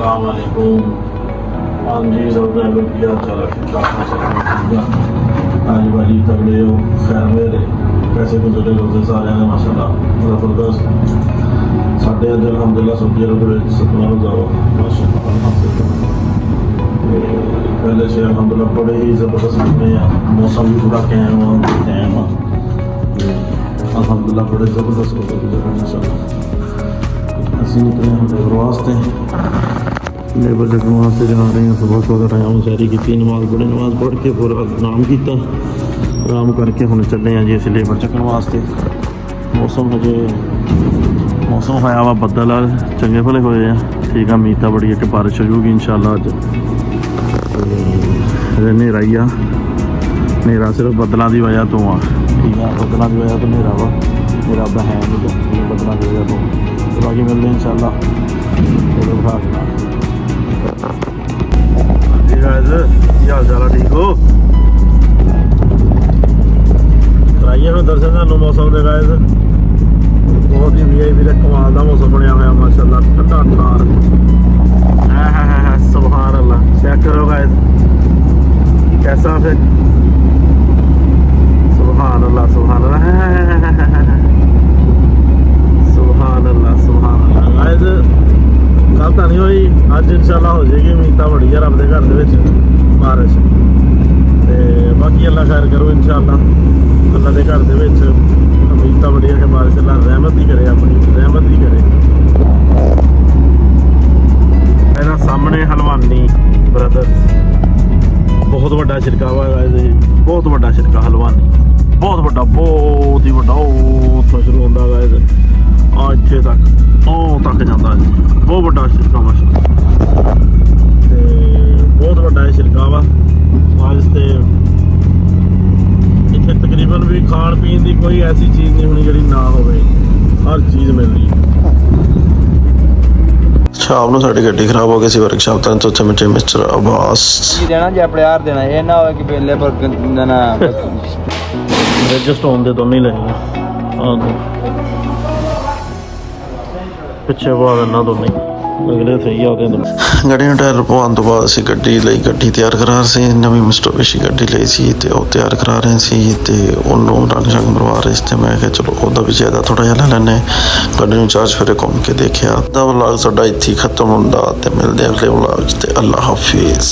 अस्सलाम वालेकुम। हाँ जी, सब लोग क्या चल रहा है? आज बड़ी तगड़े हो, खैर मेरे कैसे गुजरे रोजे सारे ने माशाल्लाह जबरदस्त। साढ़े अज अलहमदुलिल्लाह सऊदी अरब के सतना रोजा माशाल्लाह अल्हम्दुलिल्लाह। पहले से अलहमदुलिल्लाह बड़े ही जबरदस्त महीने हैं, मौसम भी पूरा कैम अलहमदुलिल्लाह बड़े जबरदस्त रोजे गुजरे माशाल्लाह। ਅਸੀਂ ਨਿਕਲੇ ਹਾਂ ਲੇਬਰ ਵਾਸਤੇ, ਲੇਬਰ ਚੱਕਣ ਵਾਸਤੇ ਜਾ ਰਹੇ ਹਾਂ। ਸੁਬਾਹ ਸੁਬਾਹ ਟਾਈਮ ਸੈਰੀ ਕੀਤੀ, ਨਮਾਜ਼ ਪੜ੍ਹੀ, ਨਮਾਜ਼ ਪੜ੍ਹ ਕੇ ਫਿਰ ਆਰਾਮ ਕੀਤਾ, ਆਰਾਮ ਕਰਕੇ ਹੁਣ ਚੱਲੇ ਹਾਂ ਜੀ ਅਸੀਂ ਲੇਬਰ ਚੱਕਣ ਵਾਸਤੇ। ਮੌਸਮ ਹੋਇਆ ਵਾ ਬੱਦਲ, ਚੰਗੇ ਭਲੇ ਹੋਏ ਆ, ਠੀਕ ਆ। ਉਮੀਦ ਤਾਂ ਬੜੀ ਹੈ ਕਿ ਬਾਰਿਸ਼ ਹੋ ਜਾਊਗੀ ਇਨਸ਼ਾਅੱਲਾ ਅੱਜ। ਹਨੇਰਾ ਹੀ ਆ, ਹਨੇਰਾ ਸਿਰਫ ਬੱਦਲਾਂ ਦੀ ਵਜ੍ਹਾ ਤੋਂ ਆ, ਠੀਕ ਆ। ਬੱਦਲਾਂ ਦੀ ਵਜ੍ਹਾ ਤੋਂ ਹਨੇਰਾ ਵਾ, ਹਨੇਰਾ ਦਾ ਹੈ ਨਹੀਂ ਬੱਦਲਾਂ ਦੀ ਵਜ੍ਹਾ ਤੋਂ। बाकी मिलते हैं इंशाल्लाह। जी गाइस, क्या हाल चाल है? ठीक हो? कराइए फिर दर्शन सानू मौसम दे गाइस। बहुत ही वीआईपी का कमाल का मौसम बनया हुआ माशाल्लाह, ठंडा ठार। सुभान अल्लाह, चेक करो गाइस कैसा फिर। सुभान अल्लाह, सुभान अल्लाह, सुभान अल्लाह, सुभान अल्लाह। गाइस कल तो नहीं हुई, अज इंशाल्लाह हो जाएगी। उम्मीद तो बड़ी है रब के घर दे बारिश, ते बाकी अल्लाह खैर करो इंशाल्लाह। अल्लाह के घर दे उम्मीद तो बड़ी है कि बारिश अल्लाह रहमत ही करे, अपनी रहमत ही करे। मेरा सामने हलवानी ब्रदर्स, बहुत बड़ा छिड़कावा गाइस, बहुत बड़ा छिड़का हलवानी, बहुत बड़ा, बहुत ही बड़ा। उत्थों शुरू होंदा गाइस आ इत्थे तक, ਉਹ तक ਜਾਂਦਾ ਜੀ। ਬਹੁਤ ਵੱਡਾ ਛਿਲਕਾ ਮਾਸ਼ਾਅੱਲਾ, ਤੇ ਬਹੁਤ ਵੱਡਾ ਇਹ ਛਿਲਕਾ ਵਾ। ਅੱਜ ਤੇ ਇੱਥੇ ਤਕਰੀਬਨ ਵੀ ਖਾਣ ਪੀਣ ਦੀ ਕੋਈ ਐਸੀ ਚੀਜ਼ ਨਹੀਂ ਹੋਣੀ ਜਿਹੜੀ ਨਾ ਹੋਵੇ, ਹਰ ਚੀਜ਼ ਮਿਲ ਰਹੀ। ਸ਼ਾਮ ਨੂੰ ਸਾਡੀ ਗੱਡੀ ਖਰਾਬ ਹੋ ਗਈ ਸੀ ਵਰਕਸ਼ਾਪ ਤੋਂ, ਉੱਥੇ ਮਿੰਟੇ ਮਿਸਟਰ ਅਬਾਸ ਦੇਣਾ ਜੇ ਆਪਣੇ ਯਾਰ ਦੇਣਾ, ਇਹ ਨਾ ਹੋਵੇ ਕਿ ਪਹਿਲੇ ਪਰ ਨਾ ਰਜਿਸਟਰ ਹੋਣ ਦੇ ਦੋਨੇ ਲੈਣੇ ਆ। ਪਿੱਛੇ ਪਾ ਦੇਣਾ ਦੋਨੇ, ਅਗਲੇ ਸਹੀ ਆ ਗਏ। ਗੱਡੀ ਨੂੰ ਟਾਇਰ ਪਵਾਉਣ ਤੋਂ ਬਾਅਦ ਅਸੀਂ ਗੱਡੀ ਲਈ ਗੱਡੀ ਤਿਆਰ ਕਰਾ ਰਹੇ ਸੀ। ਨਵੀਂ ਮਿਸਟੋਬਿਸ਼ੀ ਗੱਡੀ ਲਈ ਸੀ ਤੇ ਉਹ ਤਿਆਰ ਕਰਾ ਰਹੇ ਸੀ, ਤੇ ਉਹਨੂੰ ਰੰਗ ਸ਼ੰਗ ਮਰਵਾ ਰਹੇ ਸੀ। ਤੇ ਮੈਂ ਕਿਹਾ ਚਲੋ ਉਹਦਾ ਵੀ ਜ਼ਿਆਦਾ ਥੋੜ੍ਹਾ ਜਿਹਾ ਲੈ ਲੈਂਦੇ। ਗੱਡੀ ਨੂੰ ਚਾਰਜ ਫਿਰ ਘੁੰਮ ਕੇ ਦੇਖਿਆ। ਦਾ ਵਲੌਗ ਸਾਡਾ ਇੱਥੇ ਖਤਮ ਹੁੰਦਾ, ਤੇ ਮਿਲਦੇ ਅਗਲੇ ਵਲੌਗ 'ਚ, ਤੇ ਅੱਲਾ ਹਾਫਿਜ਼।